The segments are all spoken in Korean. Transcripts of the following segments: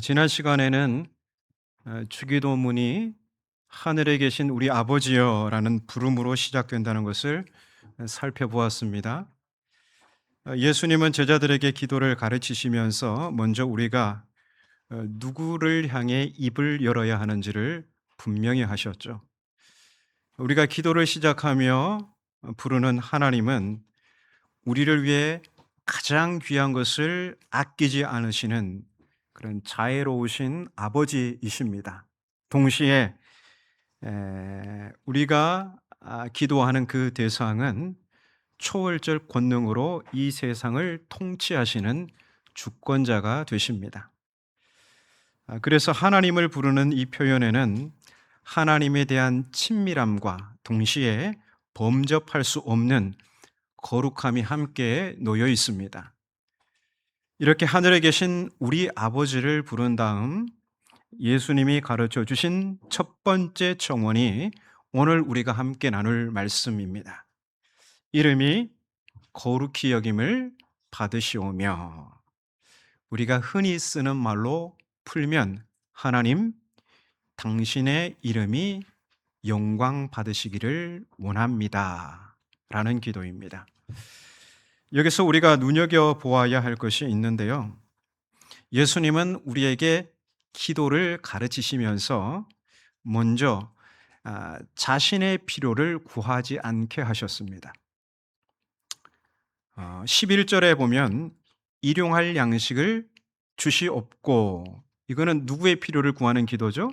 지난 시간에는 주기도문이 하늘에 계신 우리 아버지여라는 부름으로 시작된다는 것을 살펴보았습니다. 예수님은 제자들에게 기도를 가르치시면서 먼저 우리가 누구를 향해 입을 열어야 하는지를 분명히 하셨죠. 우리가 기도를 시작하며 부르는 하나님은 우리를 위해 가장 귀한 것을 아끼지 않으시는 그런 자애로우신 아버지이십니다. 동시에 우리가 기도하는 그 대상은 초월적 권능으로 이 세상을 통치하시는 주권자가 되십니다. 그래서 하나님을 부르는 이 표현에는 하나님에 대한 친밀함과 동시에 범접할 수 없는 거룩함이 함께 놓여 있습니다. 이렇게 하늘에 계신 우리 아버지를 부른 다음 예수님이 가르쳐 주신 첫 번째 청원이 오늘 우리가 함께 나눌 말씀입니다. 이름이 거룩히 여김을 받으시오며, 우리가 흔히 쓰는 말로 풀면 하나님, 당신의 이름이 영광 받으시기를 원합니다 라는 기도입니다. 여기서 우리가 눈여겨보아야 할 것이 있는데요. 예수님은 우리에게 기도를 가르치시면서 먼저 자신의 필요를 구하지 않게 하셨습니다. 11절에 보면 일용할 양식을 주시옵고, 이거는 누구의 필요를 구하는 기도죠?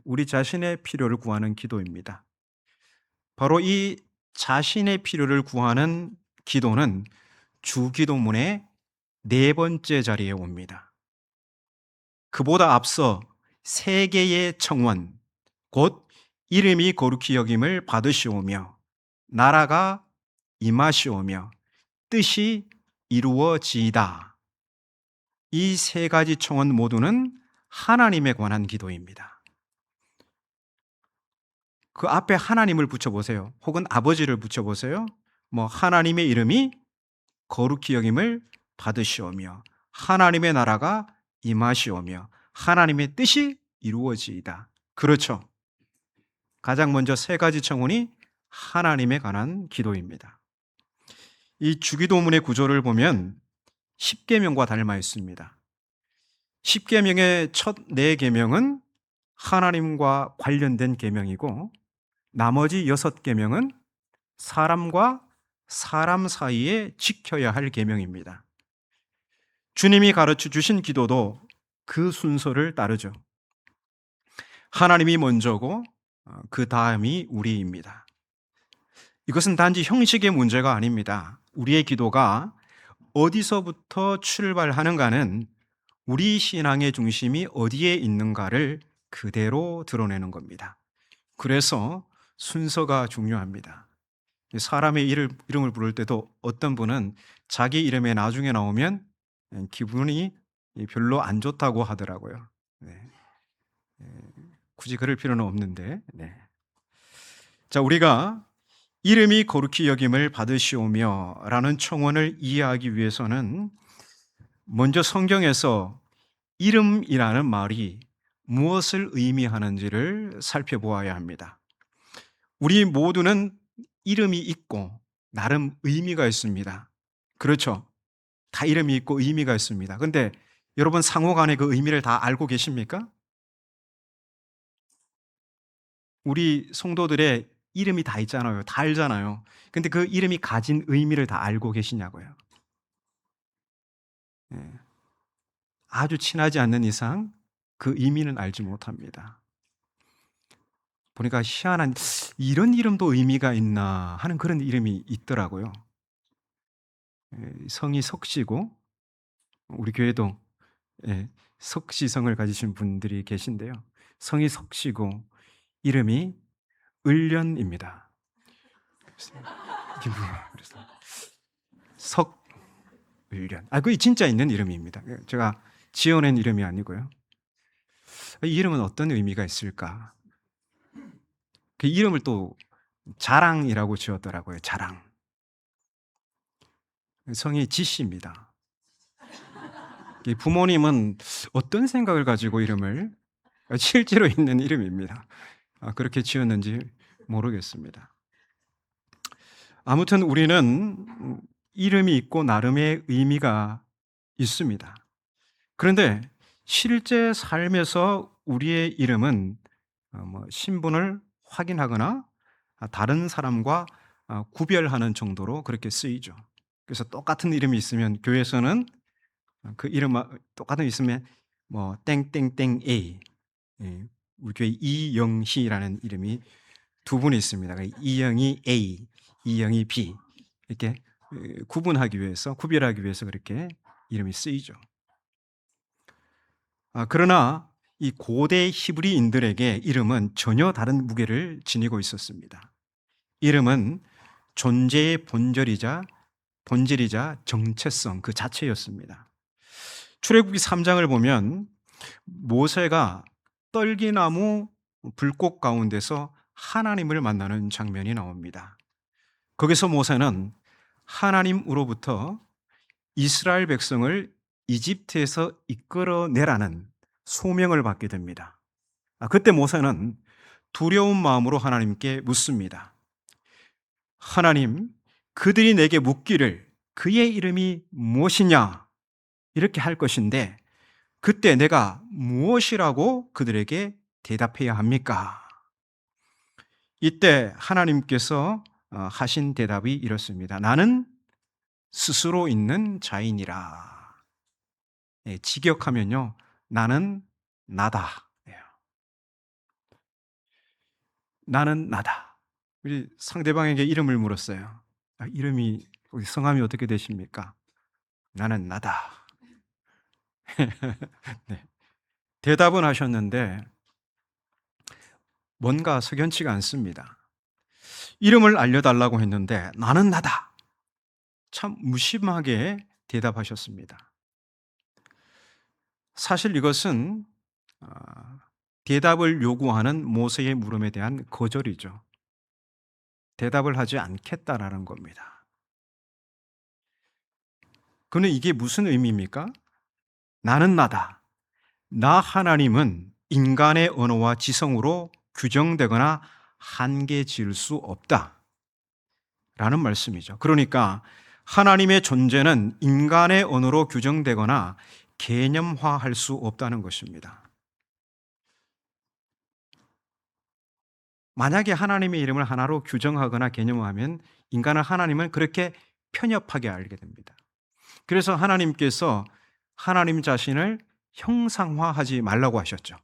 우리 자신의 필요를 구하는 기도입니다. 바로 이 자신의 필요를 구하는 기도는 주기도문의 네 번째 자리에 옵니다. 그보다 앞서 세 개의 청원, 곧 이름이 거룩히 여김을 받으시오며, 나라가 임하시오며, 뜻이 이루어지이다. 이 세 가지 청원 모두는 하나님에 관한 기도입니다. 그 앞에 하나님을 붙여보세요. 혹은 아버지를 붙여보세요. 하나님의 이름이 거룩히 여김을 받으시오며, 하나님의 나라가 임하시오며, 하나님의 뜻이 이루어지이다. 그렇죠. 가장 먼저 세 가지 청원이 하나님에 관한 기도입니다. 이 주기도문의 구조를 보면 십계명과 닮아 있습니다. 십계명의 첫 네 계명은 하나님과 관련된 계명이고, 나머지 6계명은 사람과 사람 사이에 지켜야 할 계명입니다. 주님이 가르쳐 주신 기도도 그 순서를 따르죠. 하나님이 먼저고 그 다음이 우리입니다. 이것은 단지 형식의 문제가 아닙니다. 우리의 기도가 어디서부터 출발하는가는 우리 신앙의 중심이 어디에 있는가를 그대로 드러내는 겁니다. 그래서 순서가 중요합니다. 사람의 이름을 부를 때도 어떤 분은 자기 이름에 나중에 나오면 기분이 별로 안 좋다고 하더라고요. 네. 굳이 그럴 필요는 없는데. 네. 자, 우리가 이름이 거룩히 여김을 받으시오며 라는 청원을 이해하기 위해서는 먼저 성경에서 이름이라는 말이 무엇을 의미하는지를 살펴보아야 합니다. 우리 모두는 이름이 있고 나름 의미가 있습니다. 그렇죠? 다 이름이 있고 의미가 있습니다. 그런데 여러분 상호 간에 그 의미를 다 알고 계십니까? 우리 성도들의 이름이 다 있잖아요. 다 알잖아요. 근데 그 이름이 가진 의미를 다 알고 계시냐고요. 예. 아주 친하지 않는 이상 그 의미는 알지 못합니다. 보니까 희한한, 이런 이름도 의미가 있나 하는 그런 이름이 있더라고요. 성이 석씨고, 우리 교회도 석씨성을 가지신 분들이 계신데요. 성이 석씨고 이름이 을련입니다. 그래서 석을련. 그게 진짜 있는 이름입니다. 제가 지어낸 이름이 아니고요. 이 이름은 어떤 의미가 있을까? 그 이름을 또 자랑이라고 지었더라고요. 자랑. 성이 지씨입니다. 이 부모님은 어떤 생각을 가지고 이름을 실제로 있는 이름입니다. 그렇게 지었는지 모르겠습니다. 아무튼 우리는 이름이 있고 나름의 의미가 있습니다. 그런데 실제 삶에서 우리의 이름은 신분을 확인하거나 다른 사람과 구별하는 정도로 그렇게 쓰이죠. 그래서 똑같은 이름이 있으면 교회에서는 그 이름 똑같은 있으면 뭐 땡땡땡 A, 예, 우리 교회 이영희라는 이름이 두 분이 있습니다. 이영희 A, 이영희 B 이렇게 구분하기 위해서 구별하기 위해서 그렇게 이름이 쓰이죠. 그러나 이 고대 히브리인들에게 이름은 전혀 다른 무게를 지니고 있었습니다. 이름은 존재의 본질이자 정체성 그 자체였습니다. 출애굽기 3장을 보면 모세가 떨기나무 불꽃 가운데서 하나님을 만나는 장면이 나옵니다. 거기서 모세는 하나님으로부터 이스라엘 백성을 이집트에서 이끌어내라는 소명을 받게 됩니다. 그때 모세는 두려운 마음으로 하나님께 묻습니다. 하나님, 그들이 내게 묻기를 그의 이름이 무엇이냐? 이렇게 할 것인데 그때 내가 무엇이라고 그들에게 대답해야 합니까? 이때 하나님께서 하신 대답이 이렇습니다. 나는 스스로 있는 자이니라. 직역하면요, 나는 나다. 나는 나다. 우리 상대방에게 이름을 물었어요. 이름이 성함이 어떻게 되십니까? 나는 나다. 네. 대답은 하셨는데 뭔가 석연치가 않습니다. 이름을 알려달라고 했는데 나는 나다. 참 무심하게 대답하셨습니다. 사실 이것은 대답을 요구하는 모세의 물음에 대한 거절이죠. 대답을 하지 않겠다라는 겁니다. 그는 이게 무슨 의미입니까? 나는 나다. 나 하나님은 인간의 언어와 지성으로 규정되거나 한계 지을 수 없다. 라는 말씀이죠. 그러니까 하나님의 존재는 인간의 언어로 규정되거나 개념화할 수 없다는 것입니다. 만약에 하나님의 이름을 하나로 규정하거나 개념화하면 인간은 하나님을 그렇게 편협하게 알게 됩니다. 그래서 하나님께서 하나님 자신을 형상화하지 말라고 하셨죠.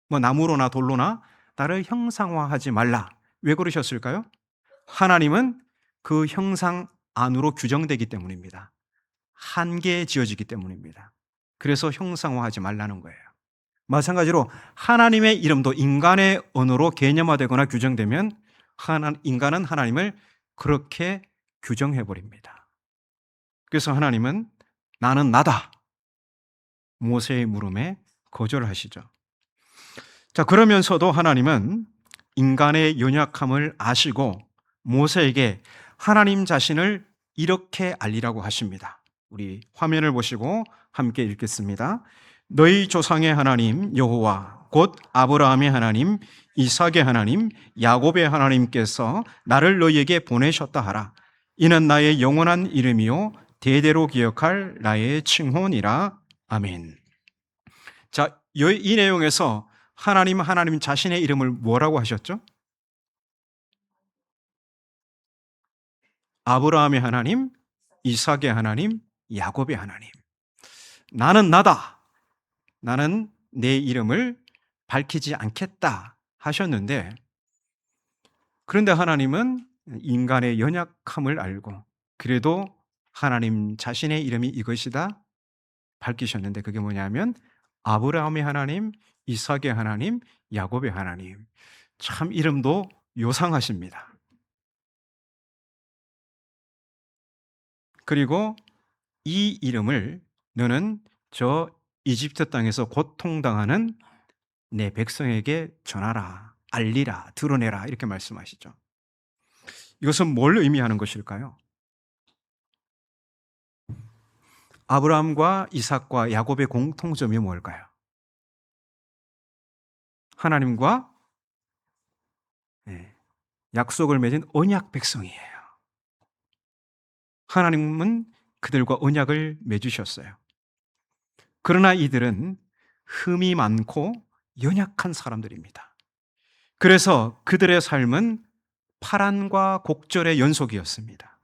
나무로나 돌로나 나를 형상화하지 말라. 왜 그러셨을까요? 하나님은 그 형상 안으로 규정되기 때문입니다. 한계에 지어지기 때문입니다. 그래서 형상화하지 말라는 거예요. 마찬가지로 하나님의 이름도 인간의 언어로 개념화되거나 규정되면 인간은 하나님을 그렇게 규정해버립니다. 그래서 하나님은 나는 나다. 모세의 물음에 거절하시죠. 자, 그러면서도 하나님은 인간의 연약함을 아시고 모세에게 하나님 자신을 이렇게 알리라고 하십니다. 우리 화면을 보시고 함께 읽겠습니다. 너희 조상의 하나님 여호와 곧 아브라함의 하나님, 이삭의 하나님, 야곱의 하나님께서 나를 너희에게 보내셨다 하라. 이는 나의 영원한 이름이요 대대로 기억할 나의 칭호니라. 아멘. 자, 이 내용에서 하나님 자신의 이름을 뭐라고 하셨죠? 아브라함의 하나님, 이삭의 하나님, 야곱의 하나님. 나는 나다. 나는 내 이름을 밝히지 않겠다 하셨는데, 그런데 하나님은 인간의 연약함을 알고 그래도 하나님 자신의 이름이 이것이다 밝히셨는데, 그게 뭐냐면 아브라함의 하나님, 이삭의 하나님, 야곱의 하나님. 참 이름도 요상하십니다. 그리고 이 이름을 너는 저 이집트 땅에서 고통당하는 내 백성에게 전하라, 알리라, 드러내라 이렇게 말씀하시죠. 이것은 뭘 의미하는 것일까요? 아브라함과 이삭과 야곱의 공통점이 뭘까요? 하나님과 약속을 맺은 언약 백성이에요. 하나님은 그들과 언약을 맺으셨어요. 그러나 이들은 흠이 많고 연약한 사람들입니다. 그래서 그들의 삶은 파란과 곡절의 연속이었습니다.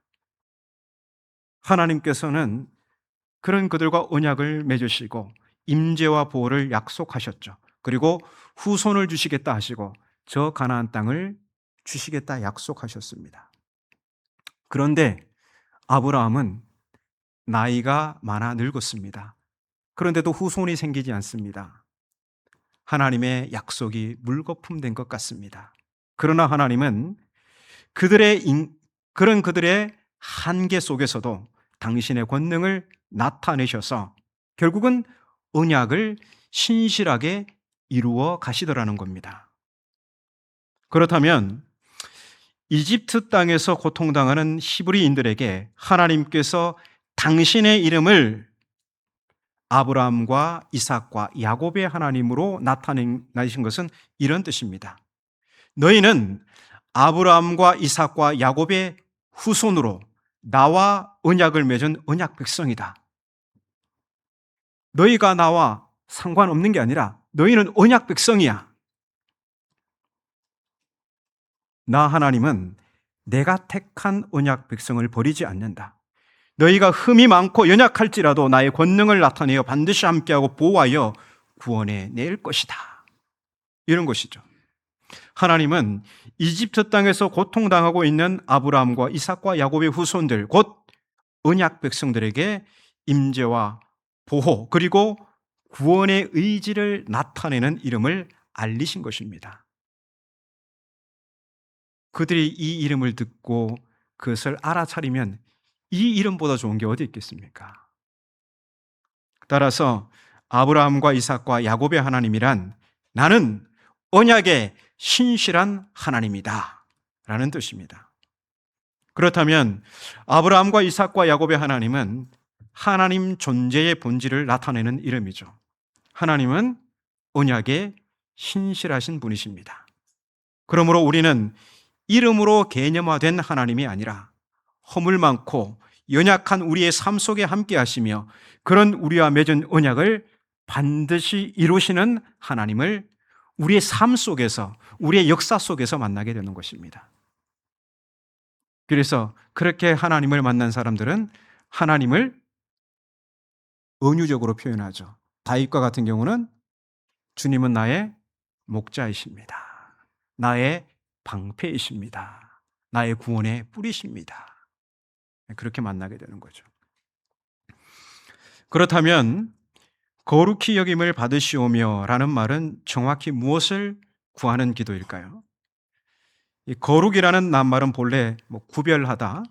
하나님께서는 그런 그들과 언약을 맺으시고 임재와 보호를 약속하셨죠. 그리고 후손을 주시겠다 하시고 저 가나안 땅을 주시겠다 약속하셨습니다. 그런데 아브라함은 나이가 많아 늙었습니다. 그런데도 후손이 생기지 않습니다. 하나님의 약속이 물거품된 것 같습니다. 그러나 하나님은 그런 그들의 한계 속에서도 당신의 권능을 나타내셔서 결국은 언약을 신실하게 이루어 가시더라는 겁니다. 그렇다면 이집트 땅에서 고통당하는 히브리인들에게 하나님께서 당신의 이름을 아브라함과 이삭과 야곱의 하나님으로 나타내신 것은 이런 뜻입니다. 너희는 아브라함과 이삭과 야곱의 후손으로 나와 언약을 맺은 언약 백성이다. 너희가 나와 상관없는 게 아니라 너희는 언약 백성이야. 나 하나님은 내가 택한 언약 백성을 버리지 않는다. 너희가 흠이 많고 연약할지라도 나의 권능을 나타내어 반드시 함께하고 보호하여 구원해 낼 것이다. 이런 것이죠. 하나님은 이집트 땅에서 고통당하고 있는 아브라함과 이삭과 야곱의 후손들, 곧 언약 백성들에게 임재와 보호 그리고 구원의 의지를 나타내는 이름을 알리신 것입니다. 그들이 이 이름을 듣고 그것을 알아차리면 이 이름보다 좋은 게 어디 있겠습니까? 따라서 아브라함과 이삭과 야곱의 하나님이란 나는 언약의 신실한 하나님이다 라는 뜻입니다. 그렇다면 아브라함과 이삭과 야곱의 하나님은 하나님 존재의 본질을 나타내는 이름이죠. 하나님은 언약의 신실하신 분이십니다. 그러므로 우리는 이름으로 개념화된 하나님이 아니라 허물 많고 연약한 우리의 삶 속에 함께 하시며 그런 우리와 맺은 언약을 반드시 이루시는 하나님을 우리의 삶 속에서, 우리의 역사 속에서 만나게 되는 것입니다. 그래서 그렇게 하나님을 만난 사람들은 하나님을 은유적으로 표현하죠. 다윗과 같은 경우는 주님은 나의 목자이십니다. 나의 방패이십니다. 나의 구원의 뿌리십니다. 그렇게 만나게 되는 거죠. 그렇다면 거룩히 여김을 받으시오며 라는 말은 정확히 무엇을 구하는 기도일까요? 이 거룩이라는 낱말은 본래 구별하다,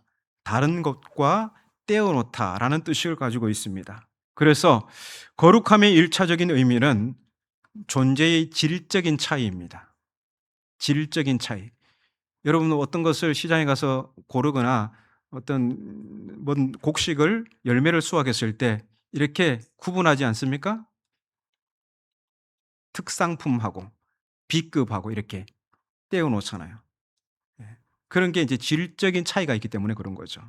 다른 것과 떼어놓다 라는 뜻을 가지고 있습니다. 그래서 거룩함의 1차적인 의미는 존재의 질적인 차이입니다. 질적인 차이. 여러분 어떤 것을 시장에 가서 고르거나 어떤 뭔 곡식을 열매를 수확했을 때 이렇게 구분하지 않습니까? 특상품하고 B급하고 이렇게 떼어 놓잖아요. 그런 게 이제 질적인 차이가 있기 때문에 그런 거죠.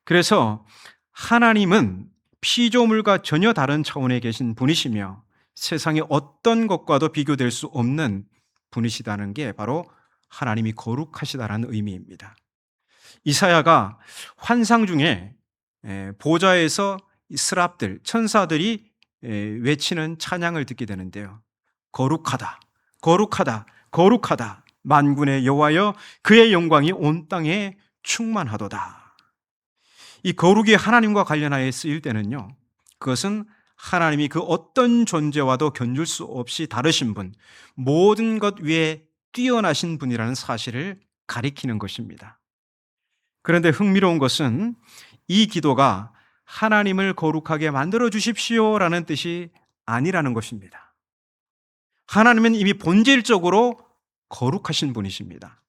그래서 하나님은 피조물과 전혀 다른 차원에 계신 분이시며 세상의 어떤 것과도 비교될 수 없는 분이시다는 게 바로 하나님이 거룩하시다라는 의미입니다. 이사야가 환상 중에 보좌에서 스랍들, 천사들이 외치는 찬양을 듣게 되는데요. 거룩하다, 거룩하다, 거룩하다. 만군의 여호와여 그의 영광이 온 땅에 충만하도다. 이 거룩이 하나님과 관련하여 쓰일 때는요. 그것은 하나님이 그 어떤 존재와도 견줄 수 없이 다르신 분, 모든 것 위에 뛰어나신 분이라는 사실을 가리키는 것입니다. 그런데 흥미로운 것은 이 기도가 하나님을 거룩하게 만들어 주십시오라는 뜻이 아니라는 것입니다. 하나님은 이미 본질적으로 거룩하신 분이십니다.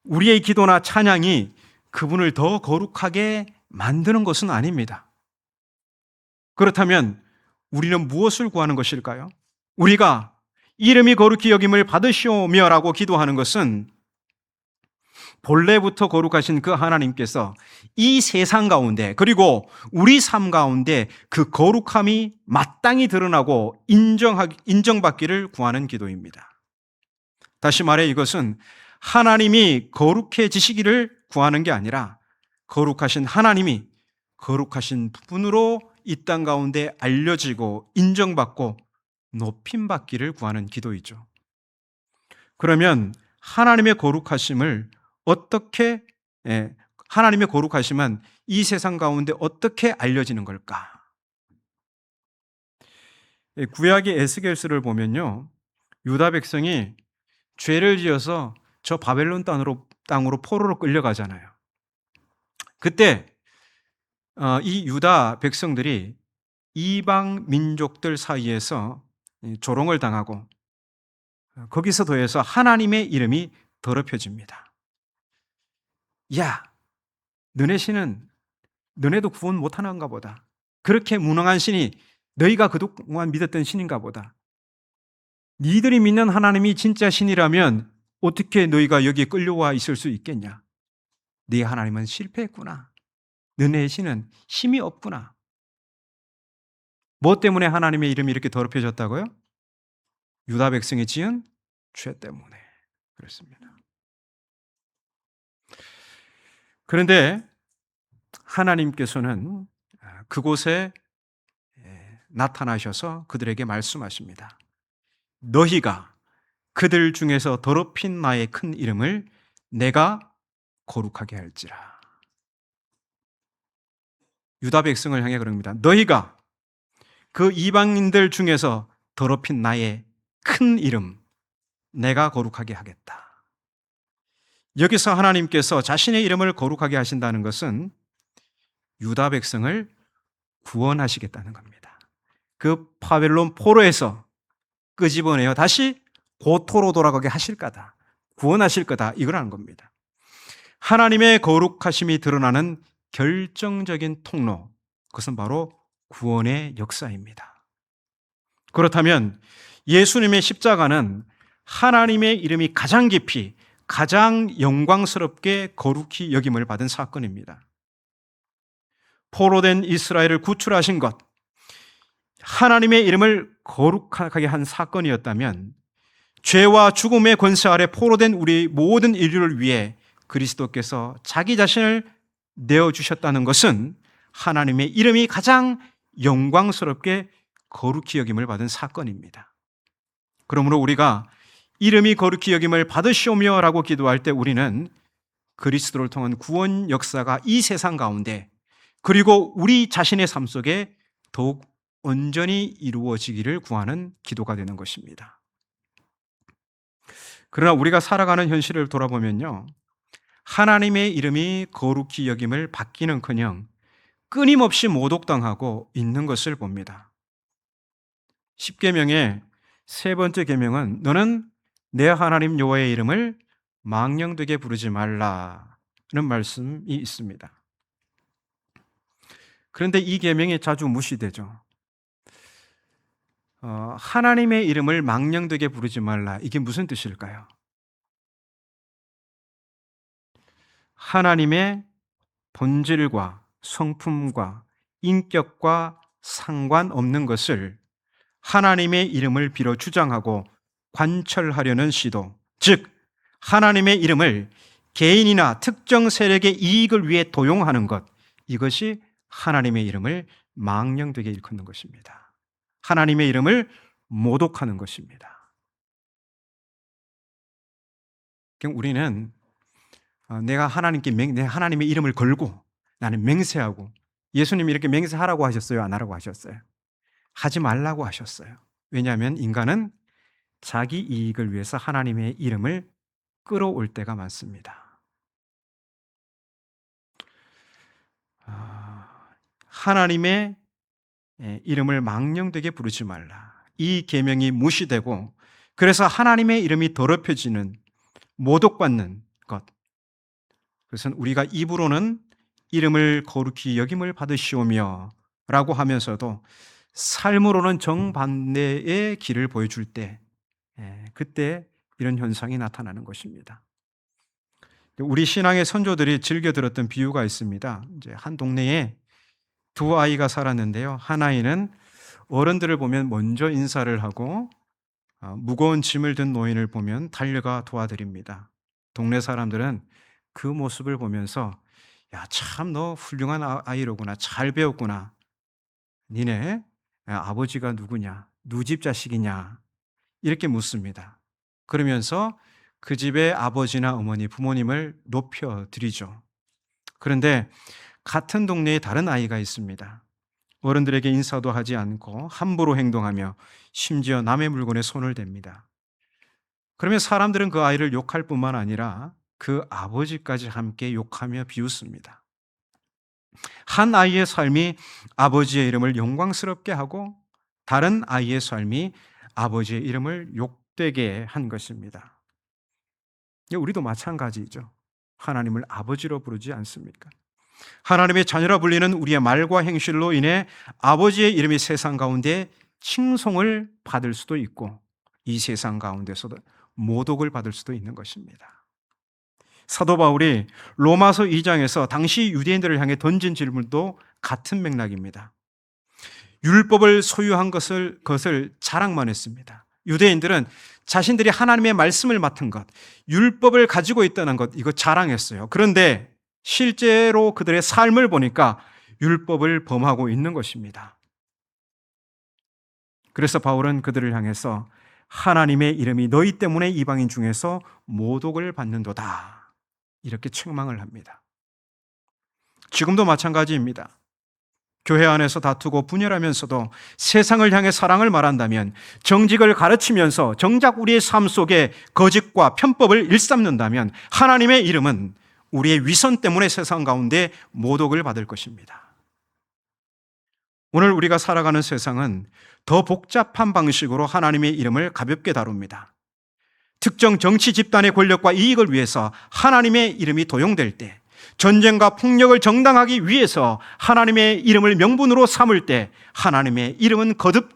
우리의 기도나 찬양이 그분을 더 거룩하게 만드는 것은 아닙니다. 그렇다면 우리는 무엇을 구하는 것일까요? 우리가 이름이 거룩히 여김을 받으시오며라고 기도하는 것은 본래부터 거룩하신 그 하나님께서 이 세상 가운데 그리고 우리 삶 가운데 그 거룩함이 마땅히 드러나고 인정받기를 구하는 기도입니다. 다시 말해 이것은 하나님이 거룩해지시기를 구하는 게 아니라 거룩하신 하나님이 거룩하신 분으로 이 땅 가운데 알려지고 인정받고 높임받기를 구하는 기도이죠. 그러면 하나님의 거룩하심을 어떻게, 하나님의 거룩하심은 이 세상 가운데 어떻게 알려지는 걸까? 구약의 에스겔서를 보면요, 유다 백성이 죄를 지어서 저 바벨론 땅으로 포로로 끌려가잖아요. 그때 이 유다 백성들이 이방 민족들 사이에서 조롱을 당하고 거기서 더해서 하나님의 이름이 더럽혀집니다. 야, 너네 신은 너네도 구원 못하는가 보다. 그렇게 무능한 신이 너희가 그동안 믿었던 신인가 보다. 니들이 믿는 하나님이 진짜 신이라면 어떻게 너희가 여기에 끌려와 있을 수 있겠냐? 네 하나님은 실패했구나. 너네의 신은 힘이 없구나. 뭐 때문에 하나님의 이름이 이렇게 더럽혀졌다고요? 유다 백성이 지은 죄 때문에 그렇습니다. 그런데 하나님께서는 그곳에 나타나셔서 그들에게 말씀하십니다. 너희가 그들 중에서 더럽힌 나의 큰 이름을 내가 거룩하게 할지라. 유다 백성을 향해 그럽니다. 너희가 그 이방인들 중에서 더럽힌 나의 큰 이름 내가 거룩하게 하겠다. 여기서 하나님께서 자신의 이름을 거룩하게 하신다는 것은 유다 백성을 구원하시겠다는 겁니다. 그 바벨론 포로에서 끄집어내어 다시 고토로 돌아가게 하실 거다. 구원하실 거다. 이거라는 겁니다. 하나님의 거룩하심이 드러나는 결정적인 통로, 그것은 바로 구원의 역사입니다. 그렇다면 예수님의 십자가는 하나님의 이름이 가장 깊이, 가장 영광스럽게 거룩히 여김을 받은 사건입니다. 포로된 이스라엘을 구출하신 것, 하나님의 이름을 거룩하게 한 사건이었다면 죄와 죽음의 권세 아래 포로된 우리 모든 인류를 위해 그리스도께서 자기 자신을 내어주셨다는 것은 하나님의 이름이 가장 영광스럽게 거룩히 여김을 받은 사건입니다. 그러므로 우리가 이름이 거룩히 여김을 받으시오며 라고 기도할 때 우리는 그리스도를 통한 구원 역사가 이 세상 가운데 그리고 우리 자신의 삶 속에 더욱 온전히 이루어지기를 구하는 기도가 되는 것입니다. 그러나 우리가 살아가는 현실을 돌아보면요, 하나님의 이름이 거룩히 여김을 받기는커녕 끊임없이 모독당하고 있는 것을 봅니다. 10계명의 세 번째 계명은 너는 내 하나님 여호와의 이름을 망령되게 부르지 말라는 말씀이 있습니다. 그런데 이 계명이 자주 무시되죠. 하나님의 이름을 망령되게 부르지 말라. 이게 무슨 뜻일까요? 하나님의 본질과 성품과 인격과 상관없는 것을 하나님의 이름을 빌어 주장하고 관철하려는 시도, 즉 하나님의 이름을 개인이나 특정 세력의 이익을 위해 도용하는 것, 이것이 하나님의 이름을 망령되게 일컫는 것입니다. 하나님의 이름을 모독하는 것입니다. 우리는 내가 내 하나님의 이름을 걸고 나는 맹세하고, 예수님이 이렇게 맹세하라고 하셨어요? 안 하라고 하셨어요? 하지 말라고 하셨어요. 왜냐하면 인간은 자기 이익을 위해서 하나님의 이름을 끌어올 때가 많습니다. 하나님의 이름을 망령되게 부르지 말라. 이 계명이 무시되고 그래서 하나님의 이름이 더럽혀지는, 모독받는 것, 그것은 우리가 입으로는 이름을 거룩히 여김을 받으시오며 라고 하면서도 삶으로는 정반대의 길을 보여줄 때, 그때 이런 현상이 나타나는 것입니다. 우리 신앙의 선조들이 즐겨 들었던 비유가 있습니다. 이제 한 동네에 두 아이가 살았는데요. 한 아이는 어른들을 보면 먼저 인사를 하고 무거운 짐을 든 노인을 보면 달려가 도와드립니다. 동네 사람들은 그 모습을 보면서 야, 참 너 훌륭한 아이로구나. 잘 배웠구나. 니네 아버지가 누구냐? 누 집 자식이냐? 이렇게 묻습니다. 그러면서 그 집의 아버지나 어머니, 부모님을 높여드리죠. 그런데 같은 동네에 다른 아이가 있습니다. 어른들에게 인사도 하지 않고 함부로 행동하며 심지어 남의 물건에 손을 댑니다. 그러면 사람들은 그 아이를 욕할 뿐만 아니라 그 아버지까지 함께 욕하며 비웃습니다. 한 아이의 삶이 아버지의 이름을 영광스럽게 하고 다른 아이의 삶이 아버지의 이름을 욕되게 한 것입니다. 우리도 마찬가지죠. 하나님을 아버지로 부르지 않습니까? 하나님의 자녀라 불리는 우리의 말과 행실로 인해 아버지의 이름이 세상 가운데 칭송을 받을 수도 있고 이 세상 가운데서도 모독을 받을 수도 있는 것입니다. 사도 바울이 로마서 2장에서 당시 유대인들을 향해 던진 질문도 같은 맥락입니다. 율법을 소유한 것을 자랑만 했습니다. 유대인들은 자신들이 하나님의 말씀을 맡은 것, 율법을 가지고 있다는 것, 이거 자랑했어요. 그런데 실제로 그들의 삶을 보니까 율법을 범하고 있는 것입니다. 그래서 바울은 그들을 향해서 하나님의 이름이 너희 때문에 이방인 중에서 모독을 받는도다, 이렇게 책망을 합니다. 지금도 마찬가지입니다. 교회 안에서 다투고 분열하면서도 세상을 향해 사랑을 말한다면, 정직을 가르치면서 정작 우리의 삶 속에 거짓과 편법을 일삼는다면 하나님의 이름은 우리의 위선 때문에 세상 가운데 모독을 받을 것입니다. 오늘 우리가 살아가는 세상은 더 복잡한 방식으로 하나님의 이름을 가볍게 다룹니다. 특정 정치 집단의 권력과 이익을 위해서 하나님의 이름이 도용될 때, 전쟁과 폭력을 정당하기 위해서 하나님의 이름을 명분으로 삼을 때 하나님의 이름은 거듭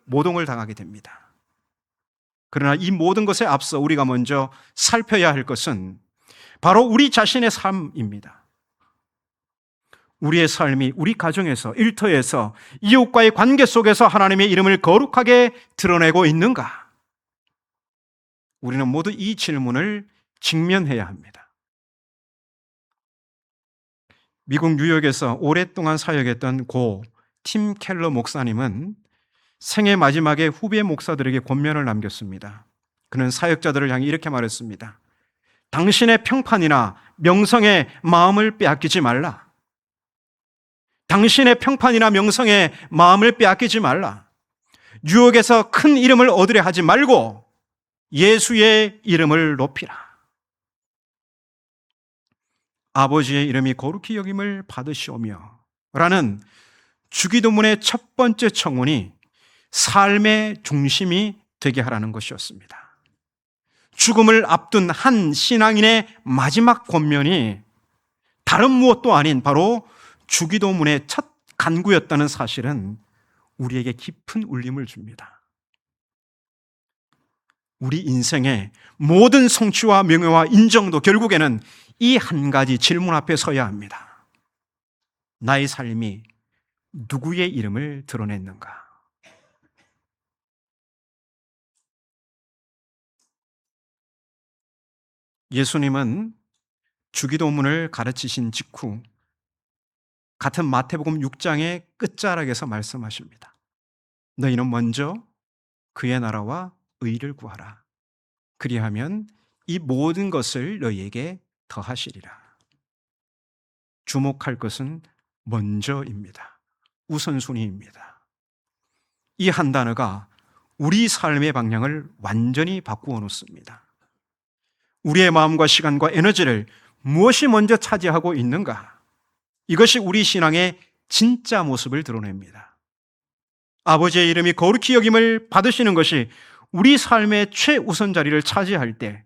모독을 당하게 됩니다. 그러나 이 모든 것에 앞서 우리가 먼저 살펴야 할 것은 바로 우리 자신의 삶입니다. 우리의 삶이 우리 가정에서, 일터에서, 이웃과의 관계 속에서 하나님의 이름을 거룩하게 드러내고 있는가? 우리는 모두 이 질문을 직면해야 합니다. 미국 뉴욕에서 오랫동안 사역했던 고 팀 켈러 목사님은 생애 마지막에 후배 목사들에게 권면을 남겼습니다. 그는 사역자들을 향해 이렇게 말했습니다. 당신의 평판이나 명성에 마음을 빼앗기지 말라. 당신의 평판이나 명성에 마음을 빼앗기지 말라. 뉴욕에서 큰 이름을 얻으려 하지 말고 예수의 이름을 높이라. 아버지의 이름이 거룩히 여김을 받으시오며 라는 주기도문의 첫 번째 청원이 삶의 중심이 되게 하라는 것이었습니다. 죽음을 앞둔 한 신앙인의 마지막 권면이 다른 무엇도 아닌 바로 주기도문의 첫 간구였다는 사실은 우리에게 깊은 울림을 줍니다. 우리 인생의 모든 성취와 명예와 인정도 결국에는 이 한 가지 질문 앞에 서야 합니다. 나의 삶이 누구의 이름을 드러냈는가? 예수님은 주기도문을 가르치신 직후 같은 마태복음 6장의 끝자락에서 말씀하십니다. 너희는 먼저 그의 나라와 의를 구하라. 그리하면 이 모든 것을 너희에게 더하시리라. 주목할 것은 먼저입니다. 우선순위입니다. 이 한 단어가 우리 삶의 방향을 완전히 바꾸어 놓습니다. 우리의 마음과 시간과 에너지를 무엇이 먼저 차지하고 있는가? 이것이 우리 신앙의 진짜 모습을 드러냅니다. 아버지의 이름이 거룩히 여김을 받으시는 것이 우리 삶의 최우선 자리를 차지할 때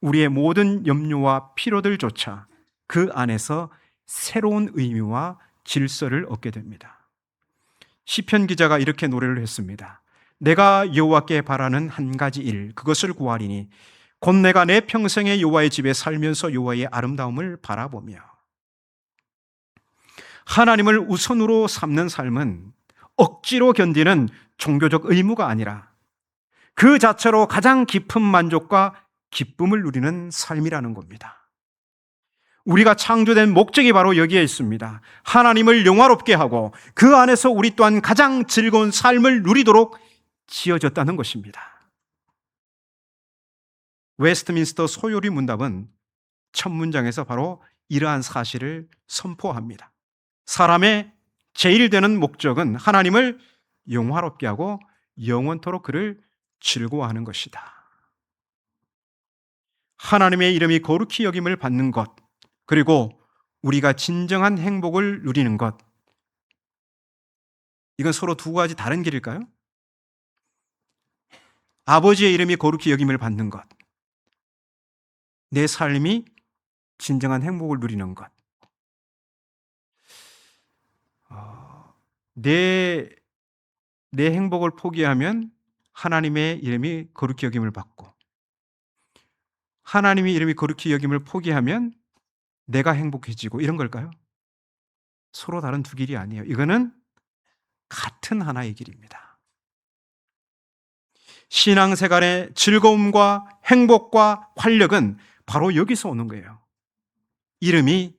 우리의 모든 염려와 피로들조차 그 안에서 새로운 의미와 질서를 얻게 됩니다. 시편 기자가 이렇게 노래를 했습니다. 내가 여호와께 바라는 한 가지 일, 그것을 구하리니 곧 내가 내 평생에 여호와의 집에 살면서 여호와의 아름다움을 바라보며. 하나님을 우선으로 삼는 삶은 억지로 견디는 종교적 의무가 아니라 그 자체로 가장 깊은 만족과 기쁨을 누리는 삶이라는 겁니다. 우리가 창조된 목적이 바로 여기에 있습니다. 하나님을 영화롭게 하고 그 안에서 우리 또한 가장 즐거운 삶을 누리도록 지어졌다는 것입니다. 웨스트민스터 소요리 문답은 첫 문장에서 바로 이러한 사실을 선포합니다. 사람의 제일 되는 목적은 하나님을 영화롭게 하고 영원토록 그를 즐거워하는 것이다. 하나님의 이름이 거룩히 여김을 받는 것, 그리고 우리가 진정한 행복을 누리는 것, 이건 서로 두 가지 다른 길일까요? 아버지의 이름이 거룩히 여김을 받는 것, 내 삶이 진정한 행복을 누리는 것. 내 행복을 포기하면 하나님의 이름이 거룩히 여김을 받고, 하나님의 이름이 거룩히 여김을 포기하면 내가 행복해지고, 이런 걸까요? 서로 다른 두 길이 아니에요. 이거는 같은 하나의 길입니다. 신앙생활의 즐거움과 행복과 활력은 바로 여기서 오는 거예요. 이름이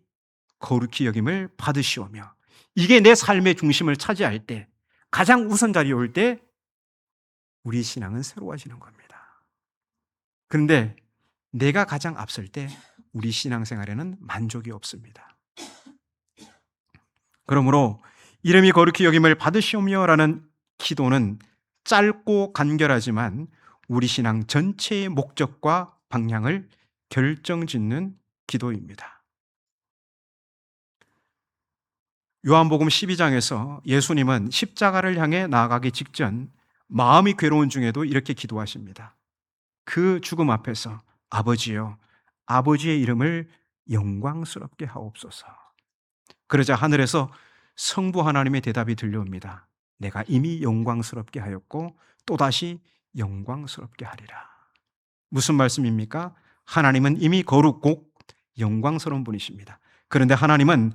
거룩히 여김을 받으시오며, 이게 내 삶의 중심을 차지할 때, 가장 우선 자리에 올 때 우리 신앙은 새로워지는 겁니다. 그런데 내가 가장 앞설 때 우리 신앙생활에는 만족이 없습니다. 그러므로 이름이 거룩히 여김을 받으시오며라는 기도는 짧고 간결하지만 우리 신앙 전체의 목적과 방향을 결정짓는 기도입니다. 요한복음 12장에서 예수님은 십자가를 향해 나아가기 직전 마음이 괴로운 중에도 이렇게 기도하십니다. 그 죽음 앞에서 아버지여, 아버지의 이름을 영광스럽게 하옵소서. 그러자 하늘에서 성부 하나님의 대답이 들려옵니다. 내가 이미 영광스럽게 하였고 또다시 영광스럽게 하리라. 무슨 말씀입니까? 하나님은 이미 거룩고 영광스러운 분이십니다. 그런데 하나님은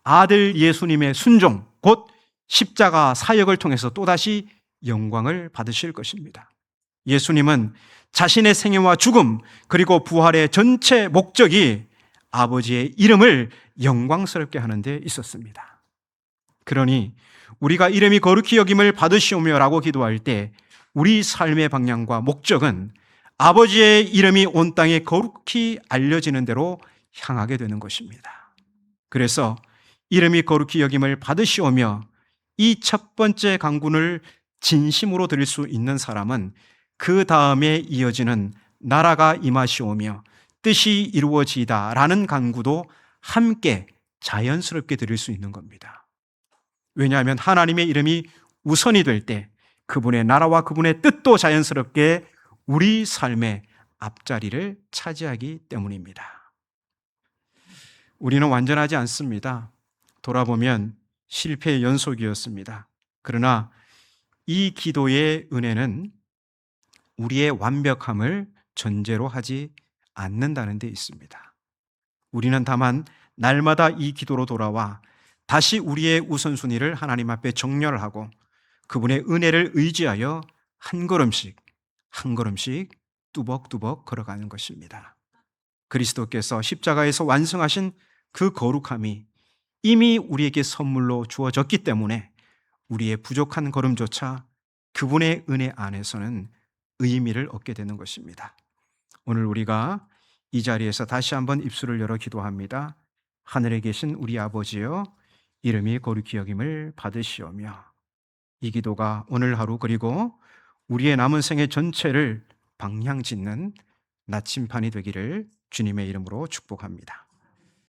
아들 예수님의 순종, 곧 십자가 사역을 통해서 또다시 영광을 받으실 것입니다. 예수님은 자신의 생애와 죽음, 그리고 부활의 전체 목적이 아버지의 이름을 영광스럽게 하는 데 있었습니다. 그러니 우리가 이름이 거룩히 여김을 받으시오며라고 기도할 때 우리 삶의 방향과 목적은 아버지의 이름이 온 땅에 거룩히 알려지는 대로 향하게 되는 것입니다. 그래서 이름이 거룩히 여김을 받으시오며 이 첫 번째 간구를 진심으로 드릴 수 있는 사람은 그 다음에 이어지는 나라가 임하시오며 뜻이 이루어지이다 라는 간구도 함께 자연스럽게 드릴 수 있는 겁니다. 왜냐하면 하나님의 이름이 우선이 될 때 그분의 나라와 그분의 뜻도 자연스럽게 우리 삶의 앞자리를 차지하기 때문입니다. 우리는 완전하지 않습니다. 돌아보면 실패의 연속이었습니다. 그러나 이 기도의 은혜는 우리의 완벽함을 전제로 하지 않는다는 데 있습니다. 우리는 다만 날마다 이 기도로 돌아와 다시 우리의 우선순위를 하나님 앞에 정렬하고 그분의 은혜를 의지하여 한 걸음씩 뚜벅뚜벅 걸어가는 것입니다. 그리스도께서 십자가에서 완성하신 그 거룩함이 이미 우리에게 선물로 주어졌기 때문에 우리의 부족한 걸음조차 그분의 은혜 안에서는 의미를 얻게 되는 것입니다. 오늘 우리가 이 자리에서 다시 한번 입술을 열어 기도합니다. 하늘에 계신 우리 아버지여, 이름이 거룩히 여김을 받으시오며. 이 기도가 오늘 하루 그리고 우리의 남은 생애 전체를 방향 짓는 나침판이 되기를 주님의 이름으로 축복합니다.